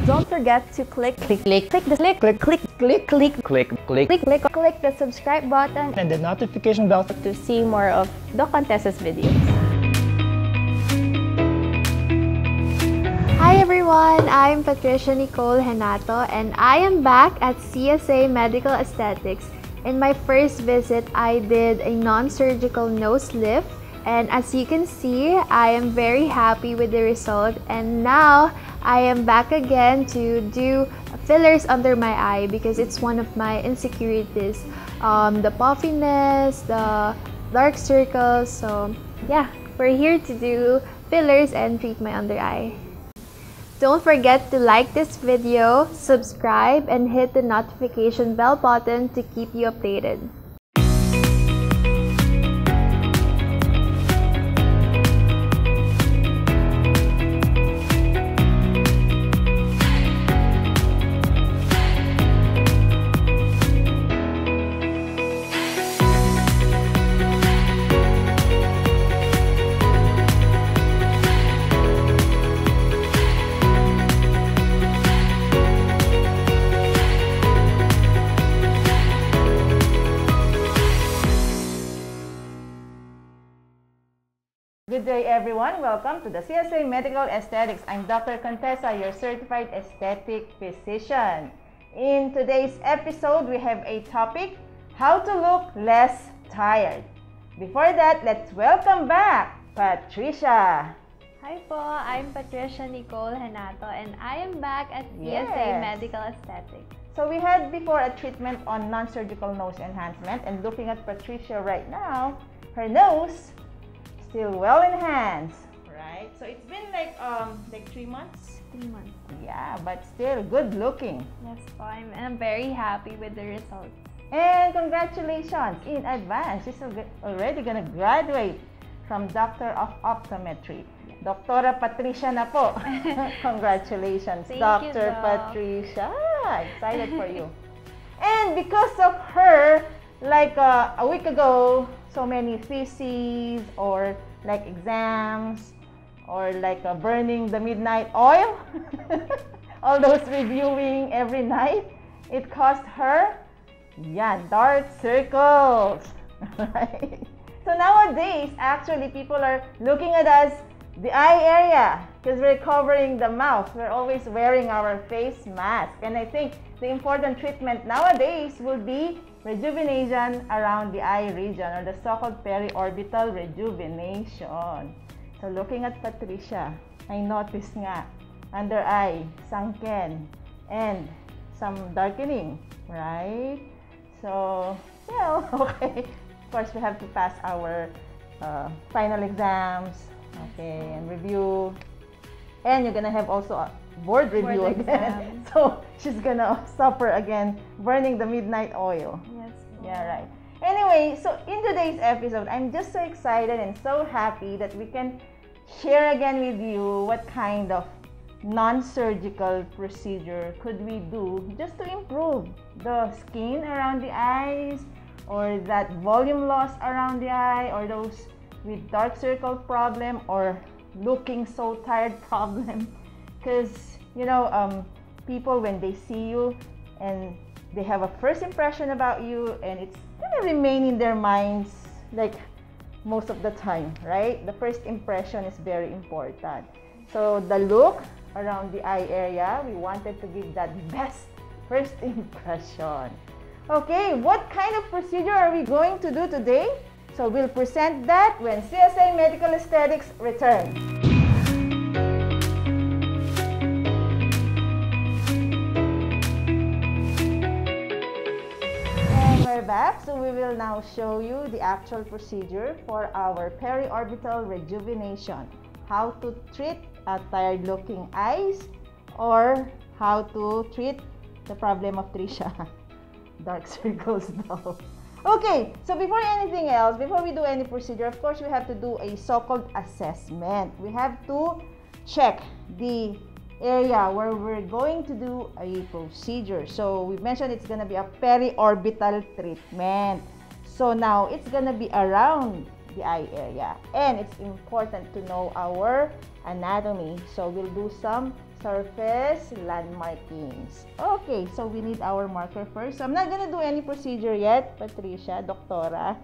Don't forget to click the subscribe button and the notification bell to see more of Doc Contessa's videos. Hi everyone, I'm Patricia Nicole Henato and I am back at CSA Medical Aesthetics. In my first visit, I did a non-surgical nose lift, and as you can see, I am very happy with the result, and now I am back again to do fillers under my eye because it's one of my insecurities. The puffiness, the dark circles, so yeah, we're here to do fillers and treat my under eye. Don't forget to like this video, subscribe, and hit the notification bell button to keep you updated. Good day everyone, welcome to the CSA Medical Aesthetics. I'm Dr. Contessa, your certified aesthetic physician. In today's episode, we have a topic, how to look less tired. Before that, let's welcome back Patricia. Hi po, I'm Patricia Nicole Henato and I am back at CSA Medical Aesthetics. So we had before a treatment on non-surgical nose enhancement, and looking at Patricia right now, her nose still well enhanced, right? So it's been like 3 months? 3 months. Yeah, but still good looking. Yes po, I'm very happy with the results. And congratulations in advance. She's already gonna graduate from Doctor of Optometry. Doctora Patricia na po. Congratulations, Thank Dr. you, Patricia. Excited for you. And because of her, like a week ago, so many theses or like exams or like burning the midnight oil, all those reviewing every night, it caused her, dark circles, right? So nowadays, actually, people are looking at us, the eye area, because we're covering the mouth. We're always wearing our face mask. And I think the important treatment nowadays will be rejuvenation around the eye region, or the so-called periorbital rejuvenation. So looking at Patricia, I noticed nga, under eye, sunken, and some darkening, right? So, well, okay. Of course, we have to pass our final exams, okay, and review. And you're gonna have also a board review again. So she's gonna suffer again, burning the midnight oil. Yes. Yeah, right. Anyway, so in today's episode, I'm just so excited and so happy that we can share again with you what kind of non-surgical procedure could we do just to improve the skin around the eyes, or that volume loss around the eye, or those with dark circle problem or looking so tired problem. Because people, when they see you and they have a first impression about you, and it's gonna remain in their minds like most of the time, right? The first impression is very important. So the look around the eye area, we wanted to give that best first impression. Okay, what kind of procedure are we going to do today? So we'll present that when CSA Medical Aesthetics returns. We're back, so we will now show you the actual procedure for our periorbital rejuvenation. How to treat tired looking eyes, or how to treat the problem of Trisha, dark circles though. Okay, so before anything else, before we do any procedure, of course we have to do a so-called assessment. We have to check the area where we're going to do a procedure. So we mentioned it's gonna be a periorbital treatment. So now it's gonna be around the eye area. And it's important to know our anatomy. So we'll do some surface landmarkings. Okay, so we need our marker first. So I'm not gonna do any procedure yet, Patricia, Doctora.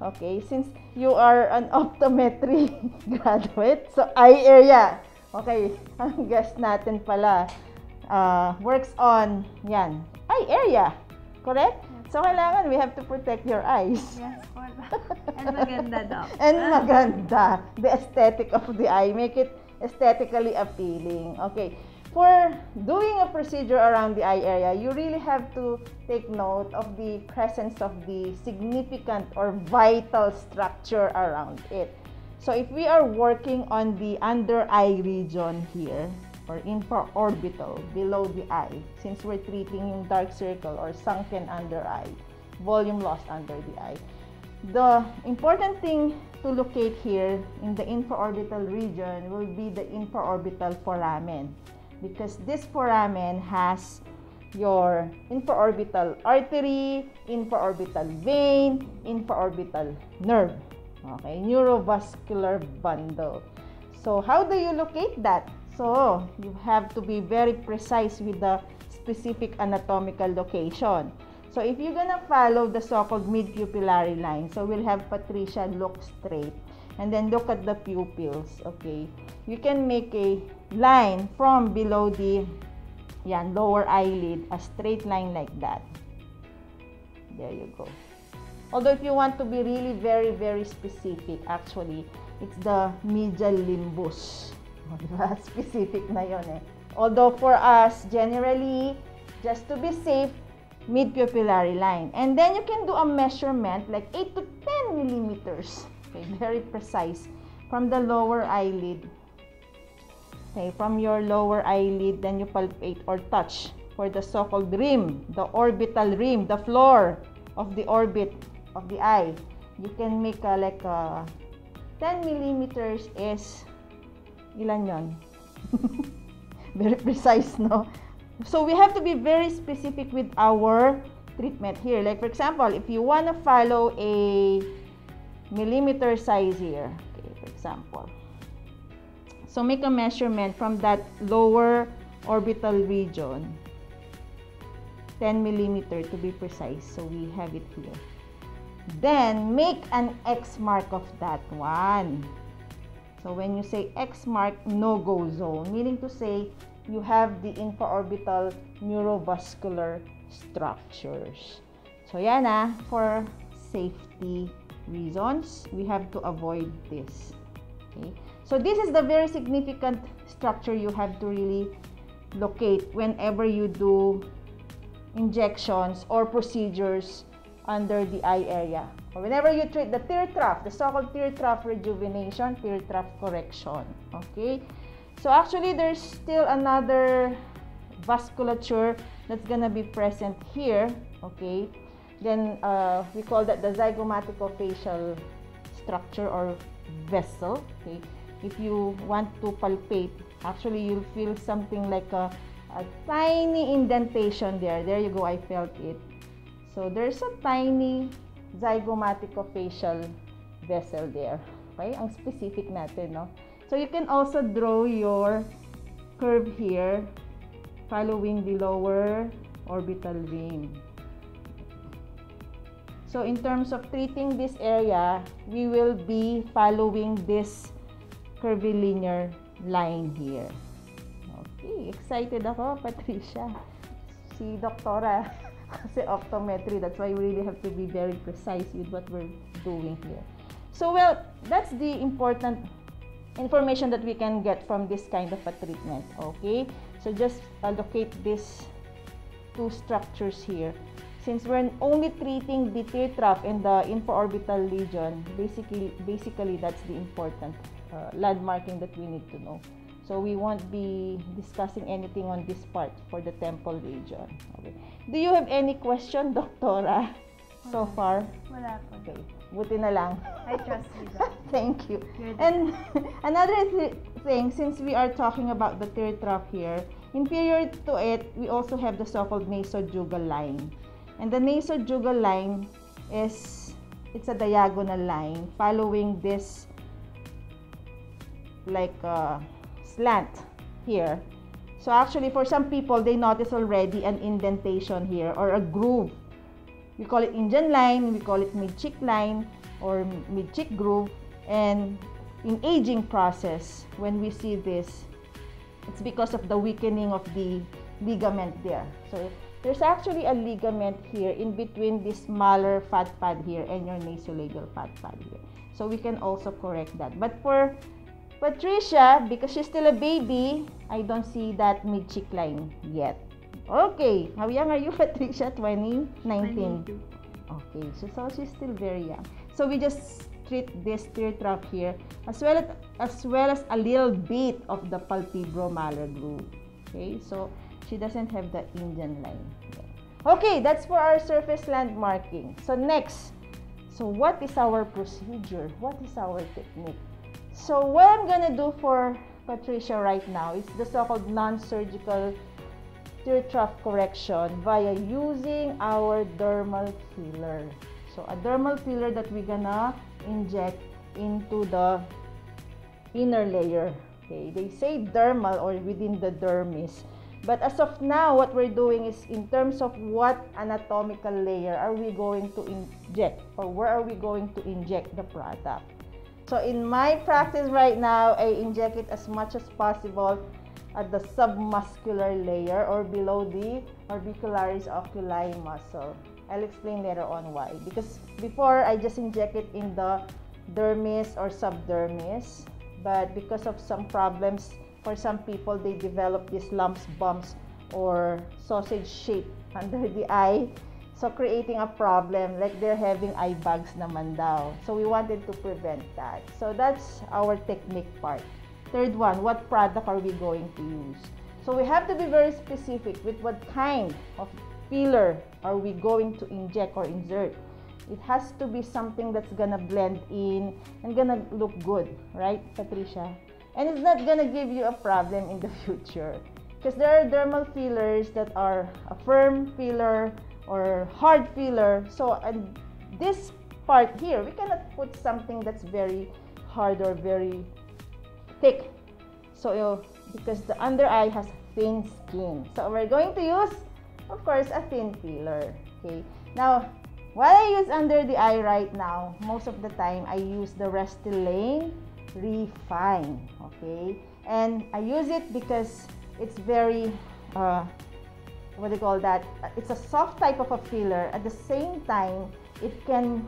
Okay, since you are an optometry graduate, so eye area. Okay, ang guest natin pala works on, yan, eye area. Correct? So, kailangan we have to protect your eyes. Yes, and maganda daw. And maganda. The aesthetic of the eye. Make it aesthetically appealing. Okay. For doing a procedure around the eye area, you really have to take note of the presence of the significant or vital structure around it. So, if we are working on the under eye region here, or infraorbital, below the eye, since we're treating yung dark circle or sunken under eye, volume loss under the eye. The important thing to locate here in the infraorbital region will be the infraorbital foramen, because this foramen has your infraorbital artery, infraorbital vein, infraorbital nerve, okay, neurovascular bundle. So how do you locate that? So, you have to be very precise with the specific anatomical location. So, if you're gonna follow the so-called mid-pupillary line, so we'll have Patricia look straight and then look at the pupils, okay? You can make a line from below the lower eyelid, a straight line like that. There you go. Although if you want to be really very, very specific, actually, it's the medial limbus. Specific na yun eh. Although for us, generally, just to be safe, mid-pupillary line. And then you can do a measurement like 8 to 10 millimeters. Okay, very precise. From the lower eyelid. Okay, from your lower eyelid, then you palpate or touch for the so-called rim, the orbital rim, the floor of the orbit of the eye. You can make like 10 millimeters is ilan yon? Very precise, no? So we have to be very specific with our treatment here. Like for example, if you want to follow a millimeter size here, okay, for example. So make a measurement from that lower orbital region, 10 millimeter to be precise. So we have it here. Then make an X mark of that one. So when you say X mark, no-go zone, meaning to say you have the infraorbital neurovascular structures. So yan for safety reasons, we have to avoid this. Okay? So this is the very significant structure you have to really locate whenever you do injections or procedures under the eye area. Or whenever you treat the tear trough, the so-called tear trough rejuvenation, tear trough correction. Okay? So actually, there's still another vasculature that's gonna be present here. Okay? Then we call that the zygomaticofacial structure or vessel. Okay? If you want to palpate, actually you'll feel something like a tiny indentation there. There you go, I felt it. So there's a tiny zygomaticofacial vessel there. Okay? Ang specific natin, no? So you can also draw your curve here following the lower orbital rim. So in terms of treating this area, we will be following this curvilinear line here. Okay, excited ako, Patricia. Si Doctora, kasi optometry, that's why we really have to be very precise with what we're doing here. So well, that's the important information that we can get from this kind of a treatment. Okay, so just locate these two structures here. Since we're only treating the tear trough and the infraorbital region, basically that's the important landmarking that we need to know. So we won't be discussing anything on this part for the temple region. Okay. Do you have any question, Doctora, so far? Wala po. Okay. Buti na lang. I trust you. Thank you. And another thing, since we are talking about the tear trough here, inferior to it, we also have the so-called nasojugal line. And the nasojugal line is it's a diagonal line following this like slant here. So actually for some people, they notice already an indentation here or a groove. We call it Indian line, we call it mid-cheek line or mid-cheek groove. And in aging process, when we see this, it's because of the weakening of the ligament there. So there's actually a ligament here in between this malar fat pad here and your nasolabial fat pad here. So we can also correct that. But for Patricia, because she's still a baby, I don't see that mid-cheek line yet. Okay, how young are you, Patricia? 19? Okay, so she's still very young. So we just treat this tear trough here as well as a little bit of the palpebromalar groove. Okay, so she doesn't have the Indian line yet. Okay, that's for our surface land marking. So next, so what is our procedure? What is our technique? So what I'm gonna do for Patricia right now is the so-called non-surgical tear trough correction via using our dermal filler. So a dermal filler that we're gonna inject into the inner layer. Okay, they say dermal or within the dermis. But as of now, what we're doing is in terms of what anatomical layer are we going to inject or where are we going to inject the product. So in my practice right now, I inject it as much as possible at the submuscular layer or below the orbicularis oculi muscle. I'll explain later on why. Because before, I just inject it in the dermis or subdermis. But because of some problems, for some people, they develop these lumps, bumps, or sausage shape under the eye. So creating a problem, like they're having eye bags naman daw. So we wanted to prevent that. So that's our technique part. Third one, what product are we going to use? So we have to be very specific with what kind of filler are we going to inject or insert. It has to be something that's gonna blend in and gonna look good, right, Patricia? And it's not gonna give you a problem in the future. Because there are dermal fillers that are a firm filler or hard filler. So and this part here, we cannot put something that's very hard or very thick. So because the under eye has thin skin. So we're going to use, of course, a thin filler. Okay. Now, what I use under the eye right now, most of the time, I use the Restylane Refine. Okay. And I use it because it's very what do you call that? It's a soft type of a filler. At the same time, it can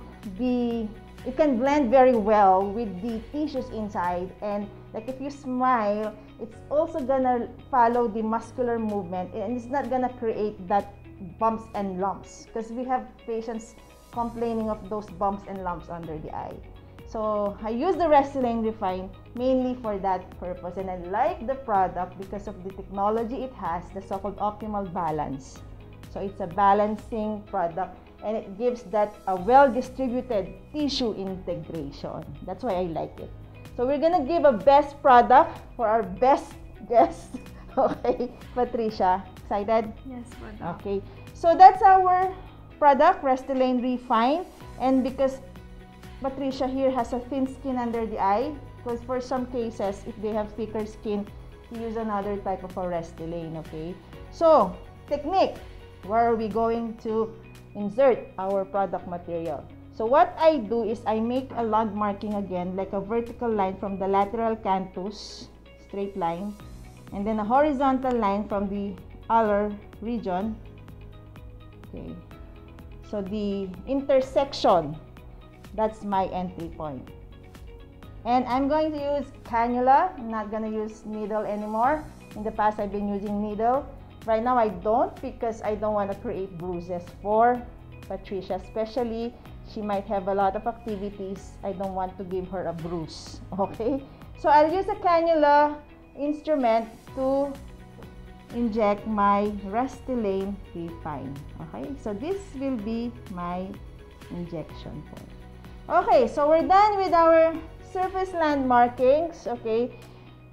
blend very well with the tissues inside. And like if you smile, it's also gonna follow the muscular movement, and it's not gonna create that bumps and lumps, because we have patients complaining of those bumps and lumps under the eye. So I use the Restylane Refine mainly for that purpose, and I like the product because of the technology it has, the so-called optimal balance. So it's a balancing product, and it gives that a well-distributed tissue integration. That's why I like it. So we're gonna give a best product for our best guest. Okay, Patricia, excited? Yes, madam. Okay, so that's our product, Restylane Refine, and because Patricia here has a thin skin under the eye, because for some cases, if they have thicker skin, we use another type of a Restylane, okay? So, technique, where are we going to insert our product material? So what I do is I make a land marking again, like a vertical line from the lateral canthus, straight line, and then a horizontal line from the alar region. Okay. So the intersection, that's my entry point. And I'm going to use cannula. I'm not going to use needle anymore. In the past, I've been using needle. Right now, I don't, because I don't want to create bruises for Patricia, especially she might have a lot of activities. I don't want to give her a bruise, okay? So I'll use a cannula instrument to inject my Restylane Refine, okay? So this will be my injection point. Okay, so we're done with our surface land markings, okay?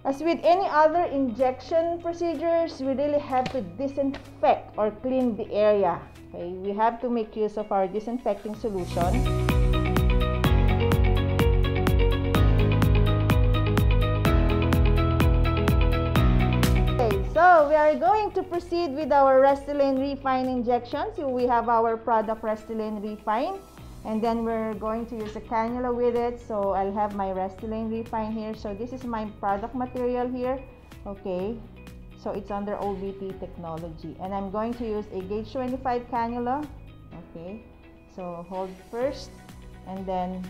As with any other injection procedures, we really have to disinfect or clean the area, okay? We have to make use of our disinfecting solution. So we are going to proceed with our Restylane Refine injections. So we have our product Restylane Refine, and then we're going to use a cannula with it. So I'll have my Restylane Refine here. So this is my product material here. Okay, so it's under OBT technology, and I'm going to use a gauge 25 cannula. Okay, so hold first, and then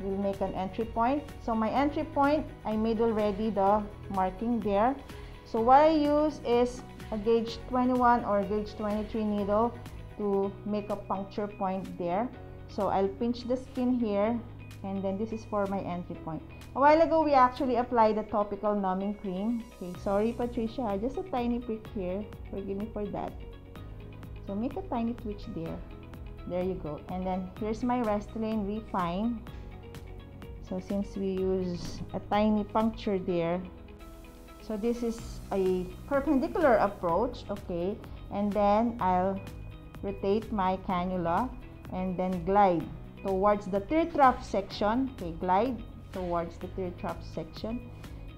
we'll make an entry point. So my entry point, I made already the marking there. So what I use is a gauge 21 or gauge 23 needle to make a puncture point there. So I'll pinch the skin here, and then this is for my entry point. A while ago, we actually applied the topical numbing cream. Okay, sorry Patricia, just a tiny prick here. Forgive me for that. So make a tiny twitch there. There you go. And then here's my Restylane Refine. So since we use a tiny puncture there, so this is a perpendicular approach, okay, and then I'll rotate my cannula and then glide towards the tear trough section. Okay, glide towards the tear trough section.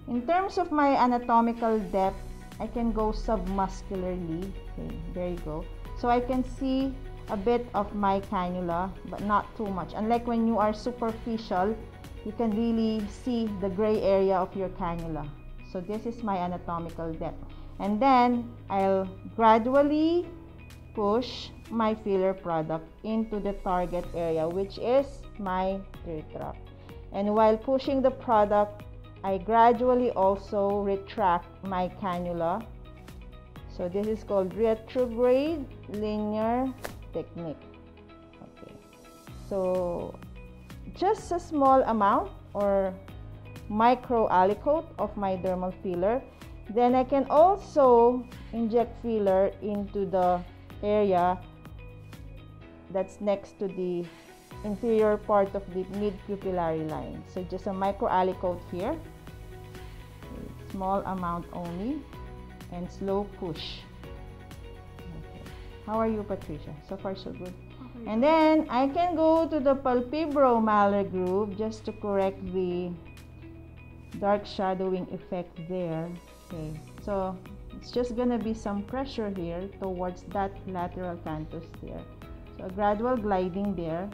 In terms of my anatomical depth, I can go submuscularly. Okay, there you go. So I can see a bit of my cannula, but not too much. Unlike when you are superficial, you can really see the gray area of your cannula. So this is my anatomical depth. And then I'll gradually push my filler product into the target area, which is my tear trough. And while pushing the product, I gradually also retract my cannula. So this is called retrograde linear technique. Okay. So just a small amount or micro aliquot of my dermal filler. Then I can also inject filler into the area that's next to the inferior part of the mid-pupillary line. So just a micro aliquot here, small amount only, and slow push. Okay. How are you, Patricia? So far so good. And then I can go to the palpebromalar groove just to correct the dark shadowing effect there. Okay, so it's just gonna be some pressure here towards that lateral canthus there. So a gradual gliding there,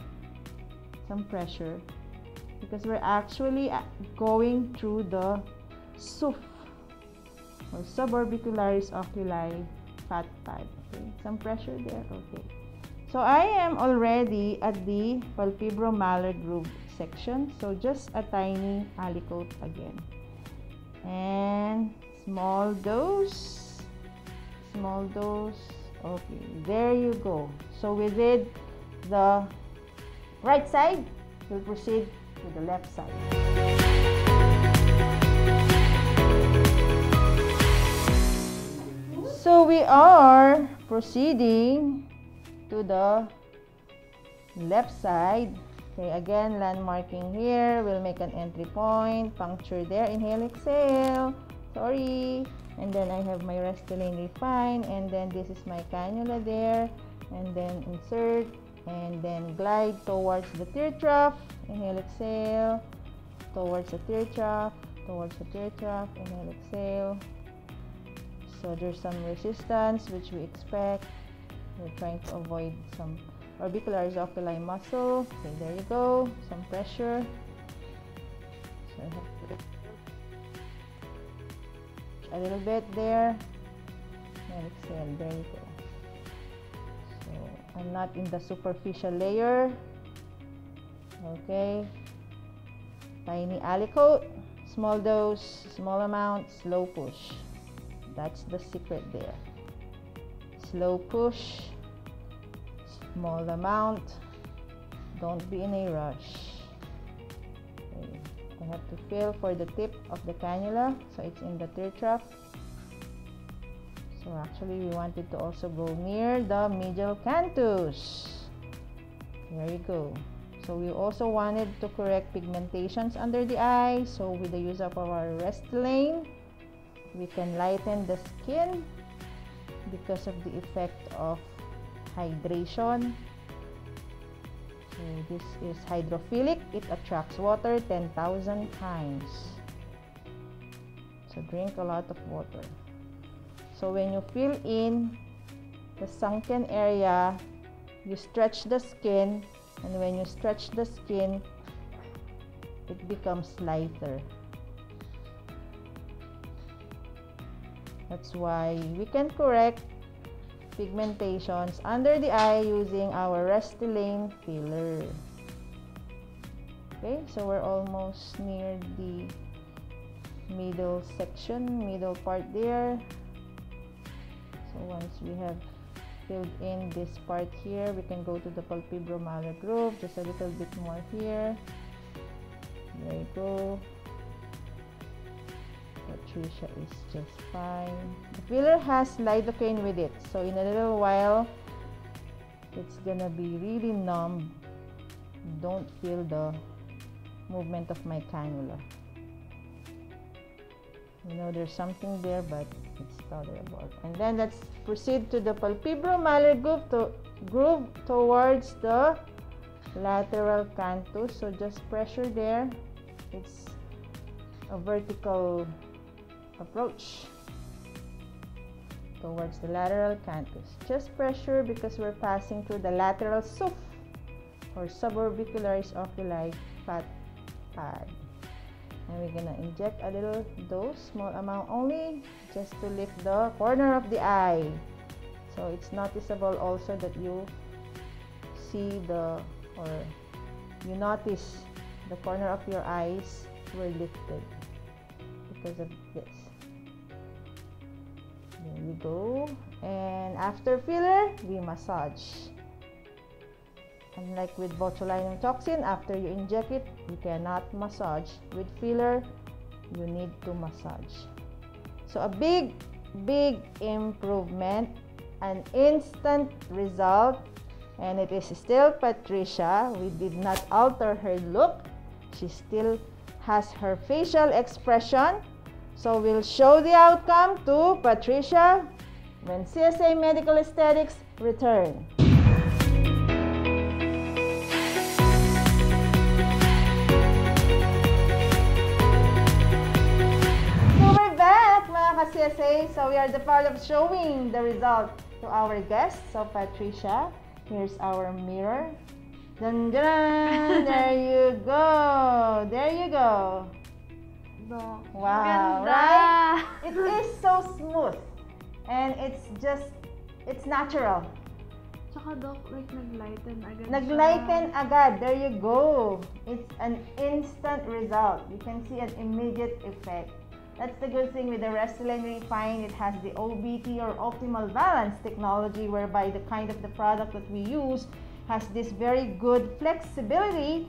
some pressure, because we're actually going through the SOOF or suborbicularis oculi fat pad. Okay, some pressure there. Okay, so I am already at the palpebromalar groove section, so just a tiny aliquot again, and small dose. Okay, there you go. So we did the right side, we'll proceed to the left side. So we are proceeding to the left side. Okay, again, landmarking here. We'll make an entry point, puncture there, inhale, exhale. Sorry. And then I have my Restylane Refine, and then this is my cannula there, and then insert, and then glide towards the tear trough, inhale, exhale, towards the tear trough, inhale, exhale. So there's some resistance, which we expect. We're trying to avoid some orbicularis oculi muscle. Okay, there you go. Some pressure. So I have to a little bit there. And exhale. There you go. So I'm not in the superficial layer. Okay. Tiny aliquot. Small dose, small amount, slow push. That's the secret there. Slow push, small amount, don't be in a rush. Okay. I have to feel for the tip of the cannula, so it's in the tear trough. So actually we wanted to also go near the medial canthus. There you go. So we also wanted to correct pigmentations under the eye, so with the use of our Restylane, we can lighten the skin because of the effect of hydration. So this is hydrophilic. It attracts water 10,000 times. So drink a lot of water. So when you fill in the sunken area, you stretch the skin, and when you stretch the skin, it becomes lighter. That's why we can correct pigmentations under the eye using our Restylane filler. Okay, so we're almost near the middle section, middle part there. So once we have filled in this part here, we can go to the palpebromalar groove, just a little bit more here. There you go. Patricia is just fine. The filler has lidocaine with it, so in a little while it's gonna be really numb. Don't feel the movement of my cannula. You know there's something there, but it's tolerable. And then let's proceed to the palpebromalar groove towards the lateral canthus. So just pressure there. It's a vertical approach towards the lateral canthus. Just pressure because we're passing through the lateral SOOF or suborbicularis oculi fat pad. And we're gonna inject a little dose, small amount only, just to lift the corner of the eye. So it's noticeable also that you see or you notice the corner of your eyes were lifted because of this. There you go. And after filler, we massage. Unlike with botulinum toxin, after you inject it, you cannot massage. With filler, you need to massage. So a big improvement, an instant result, and it is still Patricia. We did not alter her look. She still has her facial expression. So we'll show the outcome to Patricia when CSA Medical Aesthetics return. CSA, so we are the part of showing the result to our guests. So Patricia, here's our mirror. Dun, dun, there you go. There you go. Wow, right? It is so smooth. And it's natural. Tsaka Doc, like naglighten agad Naglighten agad. There you go. It's an instant result. You can see an immediate effect. That's the good thing with the Restylane Refine. It has the OBT or optimal balance technology, whereby the kind of the product that we use has this very good flexibility.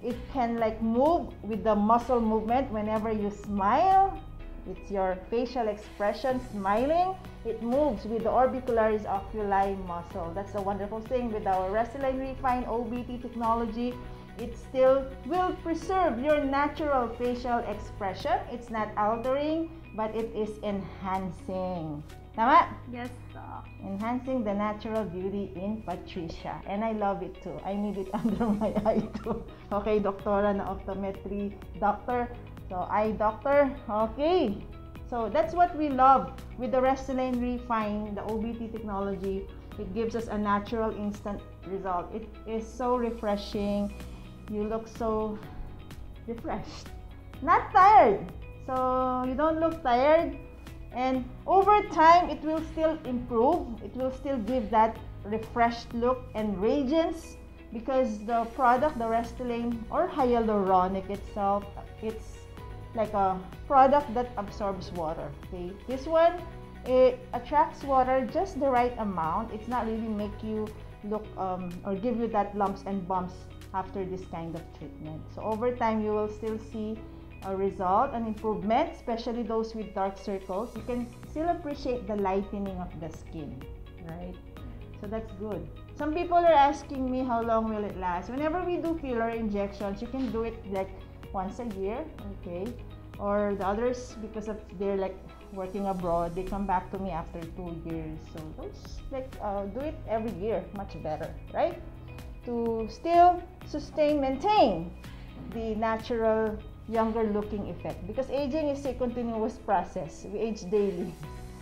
It can like move with the muscle movement whenever you smile. It's your facial expression smiling. It moves with the orbicularis oculi muscle. That's the wonderful thing with our Restylane Refine OBT technology. It still will preserve your natural facial expression. It's not altering, but it is enhancing. Tama? Yes, Doc. Enhancing the natural beauty in Patricia. And I love it too. I need it under my eye too. Okay, doktora na optometry doctor. So, eye doctor. Okay. So, that's what we love with the Restylane Refine, the OBT technology. It gives us a natural instant result. It is so refreshing. You look so refreshed, not tired. So you don't look tired, and over time it will still improve. It will still give that refreshed look and radiance, because the product, the Restylane or hyaluronic itself, it's like a product that absorbs water. Okay, this one, it attracts water just the right amount. It's not really make you look or give you that lumps and bumps after this kind of treatment. So over time, you will still see a result, an improvement, especially those with dark circles. You can still appreciate the lightening of the skin, right? So that's good. Some people are asking me how long will it last. Whenever we do filler injections, you can do it like once a year, okay? Or the others, because of they're like working abroad, they come back to me after 2 years. So those like do it every year, much better, right? To still maintain the natural younger looking effect, because aging is a continuous process. We age daily.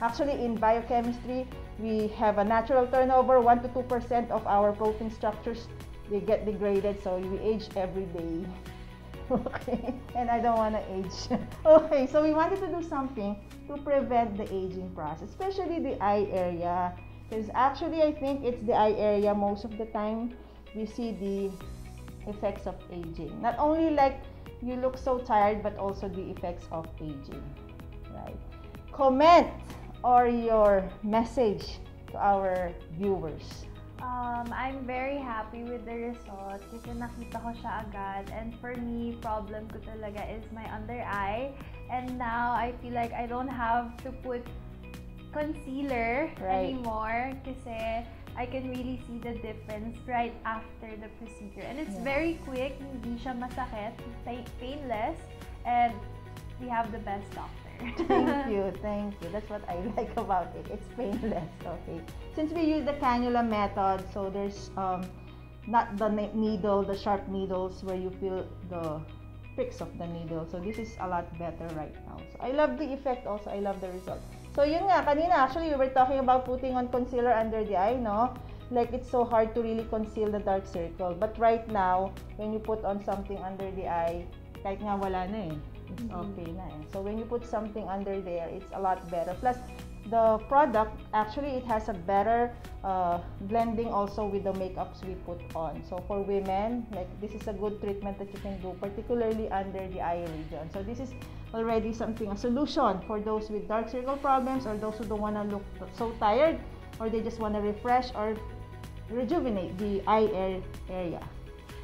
Actually, in biochemistry, we have a natural turnover. 1 to 2% of our protein structures, they get degraded, so we age every day. Okay, and I don't want to age. Okay, so we wanted to do something to prevent the aging process, especially the eye area. Because actually, I think it's the eye area most of the time we see the effects of aging. Not only like you look so tired, but also the effects of aging, right? Comment or your message to our viewers. I'm very happy with the result kasi nakita ko siya agad, and for me, problem ko talaga is my under eye, and now I feel like I don't have to put concealer anymore kasi I can really see the difference right after the procedure, and it's very quick, hindi siya masakit, painless, and we have the best doctor. Thank you. That's what I like about it. It's painless. Okay. Since we use the cannula method, so there's not the needle, the sharp needles where you feel the pricks of the needle. So this is a lot better right now. So I love the effect also. I love the result. So yun nga, kanina actually we were talking about putting on concealer under the eye, no? Like it's so hard to really conceal the dark circle. But right now, when you put on something under the eye, kahit nga wala na eh. It's okay na eh. So when you put something under there, it's a lot better. Plus, the product, actually, it has a better blending also with the makeups we put on. So for women, like this is a good treatment that you can do, particularly under the eye region. So this is already something, a solution for those with dark circle problems, or those who don't want to look so tired, or they just want to refresh or rejuvenate the eye area.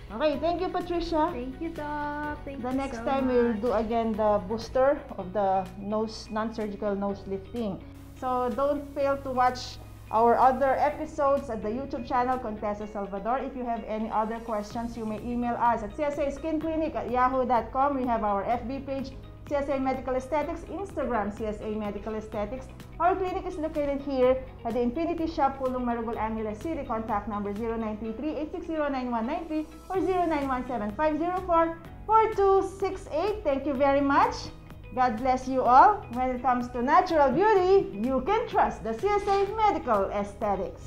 Okay, thank you, Patricia. Thank you, Doc. Thank you The next so time much. we'll do again the booster of the non-surgical nose lifting. So don't fail to watch our other episodes at the YouTube channel, Contessa Salvador. If you have any other questions, you may email us at csaskinclinic@yahoo.com. We have our FB page, CSA Medical Aesthetics, Instagram, CSA Medical Aesthetics. Our clinic is located here at the Infinity Shop, Pulong Marugol, Angeles City. Contact number 0933-860-9193 or 0917-504-4268. Thank you very much. God bless you all. When it comes to natural beauty, you can trust the CSA Medical Aesthetics.